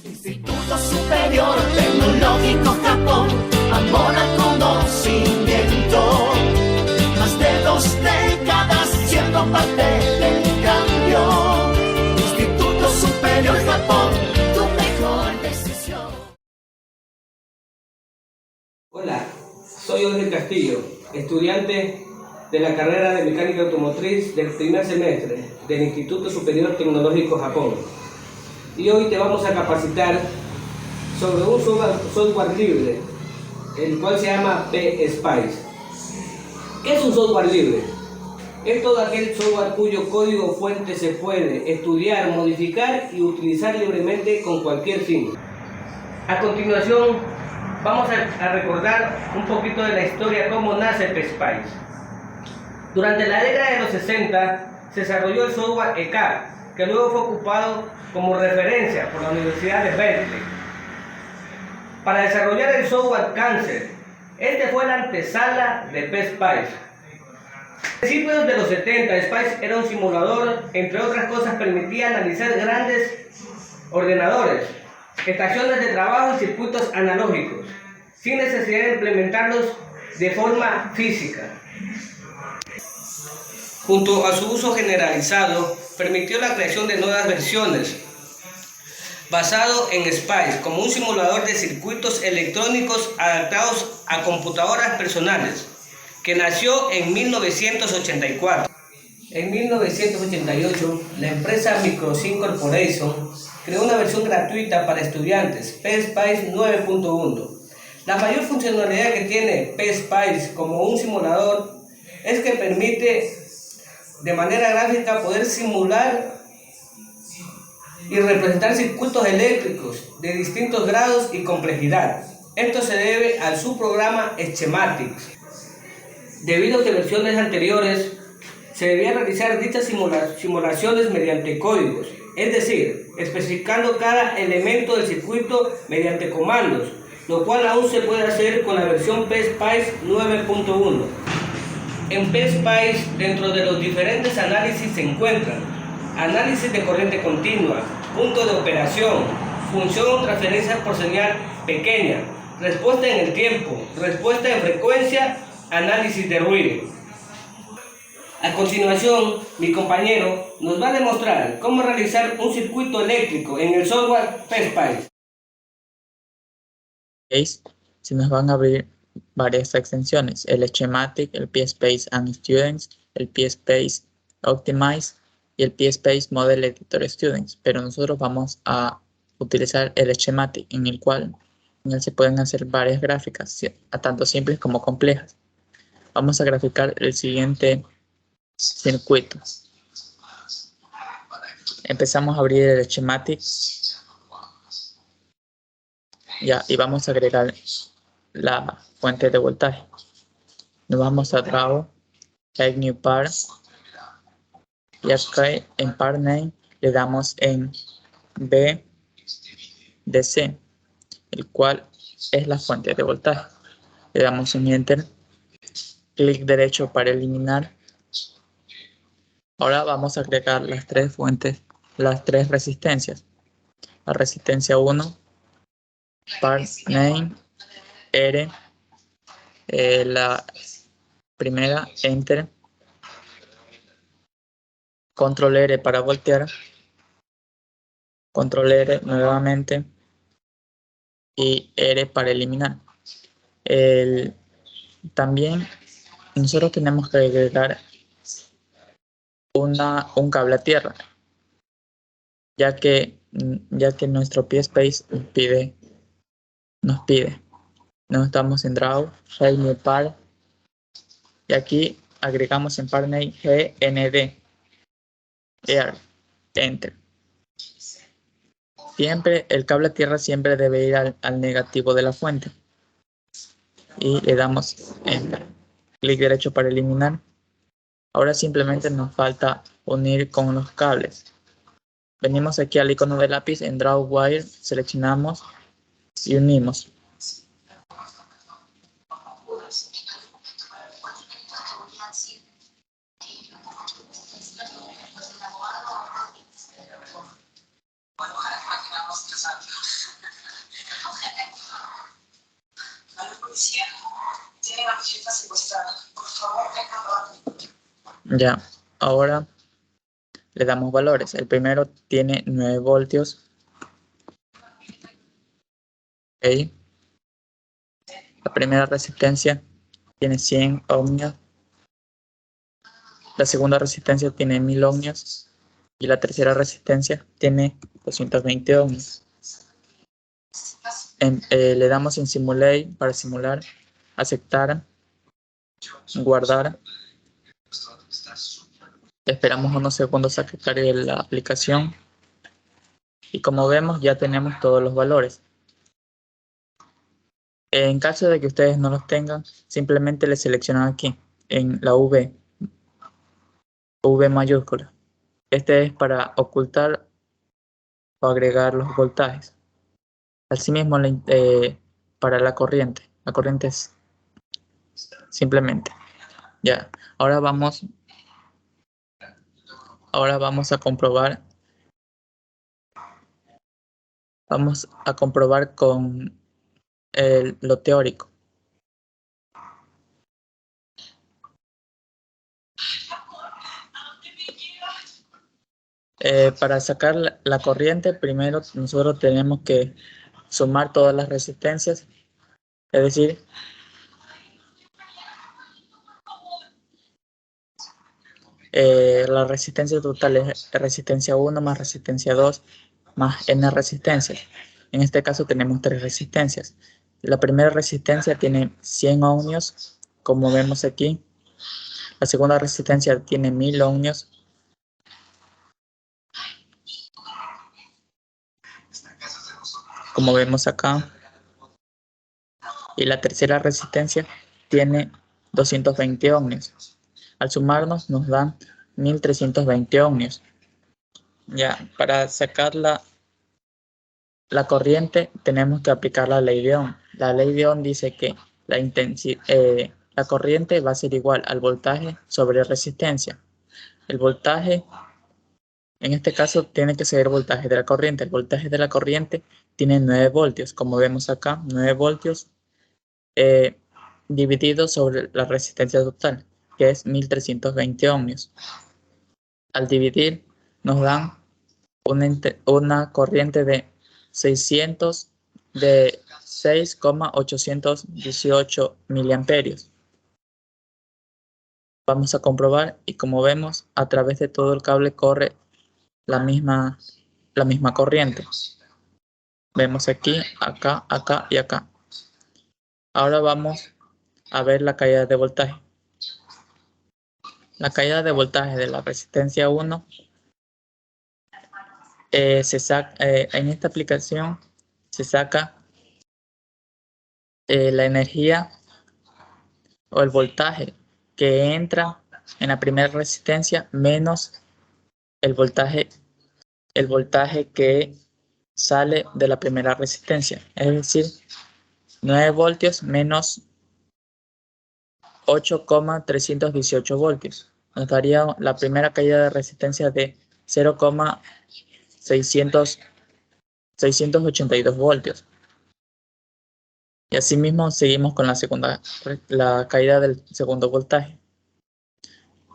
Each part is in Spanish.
Instituto Superior Tecnológico Japón, amor al conocimiento. Más de 2 décadas siendo parte del cambio. Instituto Superior Japón, tu mejor decisión. Hola, soy Jorge Castillo, estudiante de la carrera de Mecánica Automotriz del primer semestre del Instituto Superior Tecnológico Japón. Y hoy te vamos a capacitar sobre un software libre, el cual se llama PSpice. ¿Qué es un software libre? Es todo aquel software cuyo código fuente se puede estudiar, modificar y utilizar libremente con cualquier fin. A continuación, vamos a recordar un poquito de la historia, cómo nace PSpice. Durante la década de los 60 se desarrolló el software ECAP, que luego fue ocupado como referencia por la Universidad de Berkeley. Para desarrollar el software Cancer, este fue la antesala de PSpice. A principios de los 70, Spice era un simulador, entre otras cosas permitía analizar grandes ordenadores, estaciones de trabajo y circuitos analógicos, sin necesidad de implementarlos de forma física. Junto a su uso generalizado, permitió la creación de nuevas versiones, basado en Spice como un simulador de circuitos electrónicos adaptados a computadoras personales, que nació en 1984. En 1988, la empresa Microsync Corporation creó una versión gratuita para estudiantes, PSpice 9.1. La mayor funcionalidad que tiene PSpice como un simulador es que permite de manera gráfica poder simular y representar circuitos eléctricos de distintos grados y complejidad. Esto se debe al subprograma Schematics. Debido a que en versiones anteriores se debían realizar dichas simulaciones mediante códigos, es decir, especificando cada elemento del circuito mediante comandos, lo cual aún se puede hacer con la versión PSpice 9.1. En PSpice, dentro de los diferentes análisis se encuentran análisis de corriente continua, punto de operación, función o transferencia por señal pequeña, respuesta en el tiempo, respuesta en frecuencia, análisis de ruido. A continuación, mi compañero nos va a demostrar cómo realizar un circuito eléctrico en el software PSpice. Se nos van a abrir varias extensiones: el Schematic, el PSpace and Students, el PSpace Optimize y el PSpace Model Editor Students, pero nosotros vamos a utilizar el Schematic, en el se pueden hacer varias gráficas, tanto simples como complejas. Vamos a graficar el siguiente circuito. Empezamos a abrir el Schematic y vamos a agregar la fuente de voltaje. Nos vamos a Draw, Add New Part, y acá en Part Name le damos en BDC, el cual es la fuente de voltaje. Le damos en Enter, clic derecho para eliminar. Ahora vamos a agregar las tres resistencias. La resistencia 1, Part Name, R, la primera, Enter, Control R para voltear, Control R nuevamente y R para eliminar. También nosotros tenemos que agregar un cable a tierra, ya que nuestro PSpace nos pide. Nos estamos en Draw, Shade New Part, y aquí agregamos en Part Name GND, Air, Enter. Siempre el cable a tierra siempre debe ir al negativo de la fuente. Y le damos Enter. Clic derecho para eliminar. Ahora simplemente nos falta unir con los cables. Venimos aquí al icono de lápiz, en Draw Wire, seleccionamos y unimos. A la policía, tienen a mi jefa secuestrada. Por favor, vengan. Ya, ahora le damos valores. El primero tiene 9 voltios. Ok. La primera resistencia tiene 100 ohmios. La segunda resistencia tiene 1000 ohmios. Y la tercera resistencia tiene 220 ohmios. Le damos en Simulate para simular, aceptar, guardar. Esperamos unos segundos a que cargue la aplicación. Y como vemos, ya tenemos todos los valores. En caso de que ustedes no los tengan, simplemente le seleccionan aquí, en la V mayúscula. Este es para ocultar o agregar los voltajes. Asimismo, para la corriente es simplemente. Ya, ahora vamos a comprobar. Vamos a comprobar con lo teórico. Para sacar la corriente, primero nosotros tenemos que sumar todas las resistencias, es decir, la resistencia total es resistencia 1 más resistencia 2 más n resistencias. En este caso tenemos 3 resistencias. La primera resistencia tiene 100 ohmios, como vemos aquí. La segunda resistencia tiene 1000 ohmios. Como vemos acá. Y la tercera resistencia tiene 220 ohmios. Al sumarnos nos dan 1320 ohmios. Ya, para sacar la corriente tenemos que aplicar la ley de Ohm. La ley de Ohm dice que la corriente va a ser igual al voltaje sobre resistencia. El voltaje, en este caso, tiene que ser el voltaje de la corriente. El voltaje de la corriente tiene 9 voltios, como vemos acá, 9 voltios dividido sobre la resistencia total, que es 1320 ohmios. Al dividir, nos dan una corriente de 6,818 miliamperios. Vamos a comprobar y como vemos, a través de todo el cable corre la misma corriente. Vemos aquí, acá, acá y acá. Ahora vamos a ver la caída de voltaje. La caída de voltaje de la resistencia 1 en esta aplicación se saca la energía o el voltaje que entra en la primera resistencia menos el voltaje que sale de la primera resistencia, es decir, 9 voltios menos 8,318 voltios. Nos daría la primera caída de resistencia de 0,682 voltios. Y asimismo seguimos con la caída del segundo voltaje.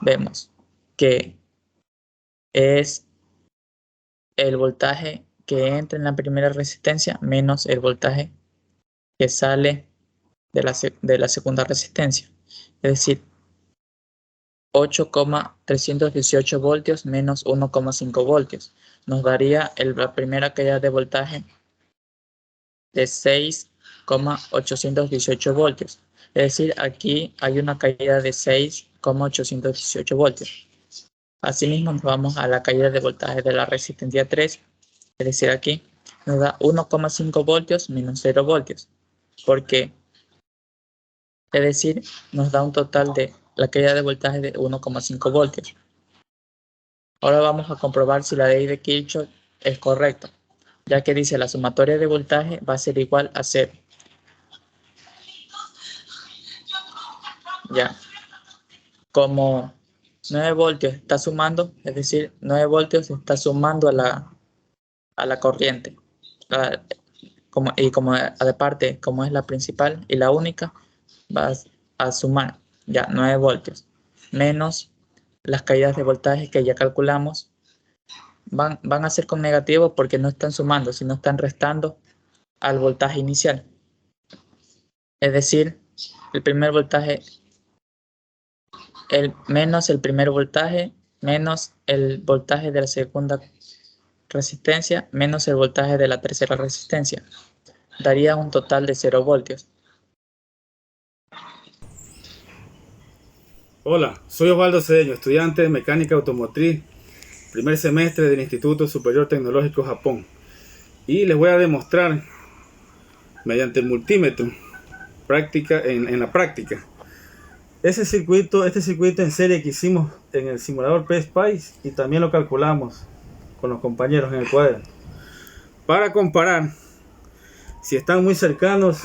Vemos que es el voltaje que entra en la primera resistencia menos el voltaje que sale de la segunda resistencia. Es decir, 8,318 voltios menos 1,5 voltios. Nos daría la primera caída de voltaje de 6,818 voltios. Es decir, aquí hay una caída de 6,818 voltios. Asimismo, nos vamos a la caída de voltaje de la resistencia 3. Es decir, aquí nos da 1,5 voltios menos 0 voltios. Porque, es decir, nos da un total de la caída de voltaje de 1,5 voltios. Ahora vamos a comprobar si la ley de Kirchhoff es correcta, ya que dice la sumatoria de voltaje va a ser igual a 0. Ya, como 9 voltios está sumando, es decir, 9 voltios está sumando a la corriente. como aparte, como es la principal y la única, vas a sumar ya 9 voltios menos las caídas de voltaje que ya calculamos. Van a ser con negativo porque no están sumando, sino están restando al voltaje inicial. Es decir, el primer voltaje, menos el primer voltaje, menos el voltaje de la segunda resistencia, menos el voltaje de la tercera resistencia. Daría un total de 0 voltios. Hola, soy Osvaldo Cedeño, estudiante de Mecánica Automotriz, primer semestre del Instituto Superior Tecnológico Japón. Y les voy a demostrar, mediante el multímetro, en la práctica, este circuito en serie que hicimos en el simulador PSpice y también lo calculamos con los compañeros en el cuaderno. Para comparar si están muy cercanos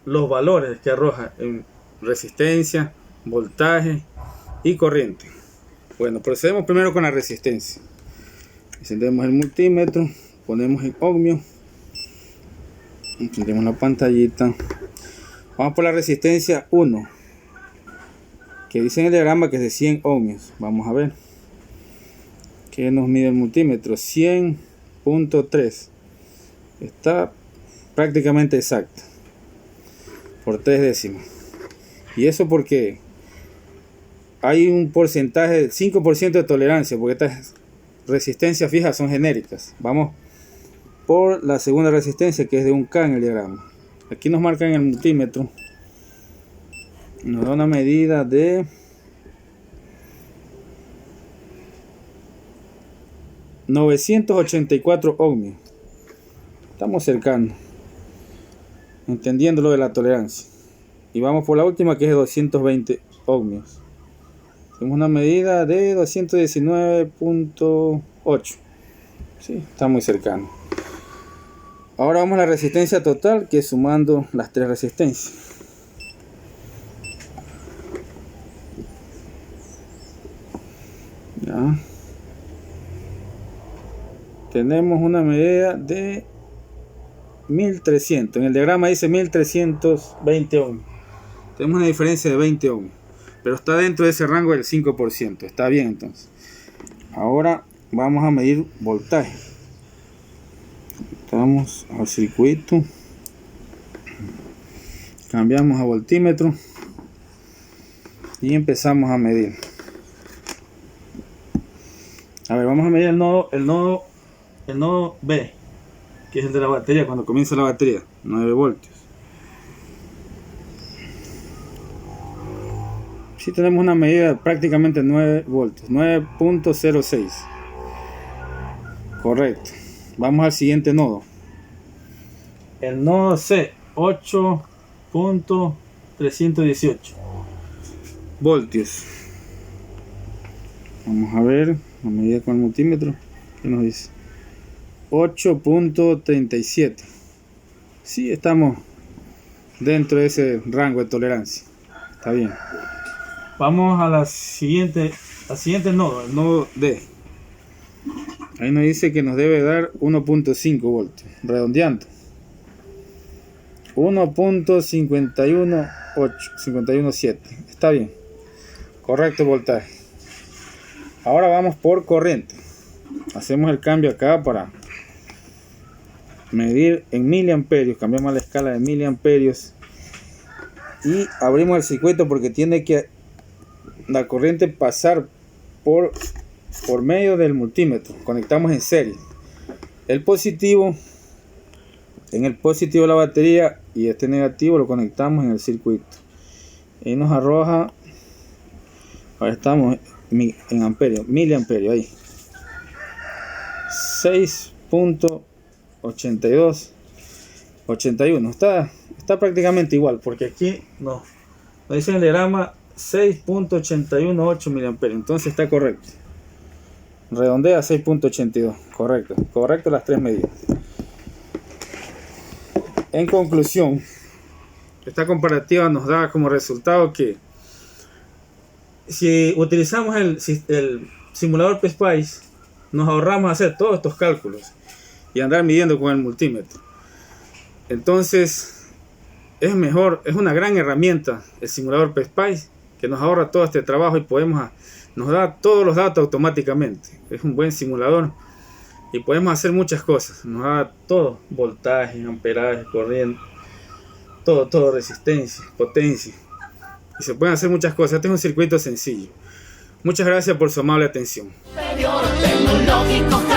los valores que arroja en resistencia, voltaje y corriente. Bueno, procedemos primero con la resistencia. Encendemos el multímetro, ponemos en ohmio, encendemos la pantallita. Vamos por la resistencia 1, que dice en el diagrama que es de 100 ohmios. Vamos a ver que nos mide el multímetro. 100.3, está prácticamente exacto por 3 décimas. Y eso porque hay un porcentaje del 5% de tolerancia, porque estas resistencias fijas son genéricas. Vamos por la segunda resistencia, que es de 1K en el diagrama. Aquí nos marcan en el multímetro, nos da una medida de 984 ohmios. Estamos cercanos, entendiendo lo de la tolerancia. Y vamos por la última, que es de 220 ohmios. Tenemos una medida de 219.8. Sí, está muy cercano. Ahora vamos a la resistencia total, que es sumando las 3 resistencias. Ya. Tenemos una medida de 1300. En el diagrama dice 1320 ohmios. Tenemos una diferencia de 20 ohmios, pero está dentro de ese rango del 5%. Está bien entonces. Ahora vamos a medir voltaje. Vamos al circuito, cambiamos a voltímetro y empezamos a medir. A ver, vamos a medir el nodo B, que es el de la batería, cuando comienza la batería, 9 voltios. Sí, tenemos una medida de prácticamente 9 voltios, 9.06. Correcto. Vamos al siguiente nodo. El nodo C, 8.318 voltios. Vamos a ver la medida con el multímetro. ¿Qué nos dice? 8.37. Sí, estamos dentro de ese rango de tolerancia. Está bien. Vamos a al siguiente nodo, el nodo D. Ahí nos dice que nos debe dar 1.5 voltios, redondeando. 1.517. Está bien. Correcto voltaje. Ahora vamos por corriente. Hacemos el cambio acá para medir en miliamperios. Cambiamos la escala de miliamperios. Y abrimos el circuito porque tiene que la corriente pasar por medio del multímetro. Conectamos en serie el positivo en el positivo de la batería y este negativo lo conectamos en el circuito y nos arroja, ahora estamos en amperios, miliamperios, ahí 6.8281. está prácticamente igual, porque aquí nos dice en el diagrama 6.818 miliamperios, entonces está correcto. Redondea 6.82, correcto las 3 medidas. En conclusión, esta comparativa nos da como resultado que si utilizamos el simulador PSpice, nos ahorramos hacer todos estos cálculos y andar midiendo con el multímetro. Entonces es mejor, es una gran herramienta el simulador PSPICE, que nos ahorra todo este trabajo y nos da todos los datos automáticamente. Es un buen simulador y podemos hacer muchas cosas. Nos da todo: voltaje, amperaje, corriente, todo, resistencia, potencia, y se pueden hacer muchas cosas. Este es un circuito sencillo. Muchas gracias por su amable atención. Superior tecnológico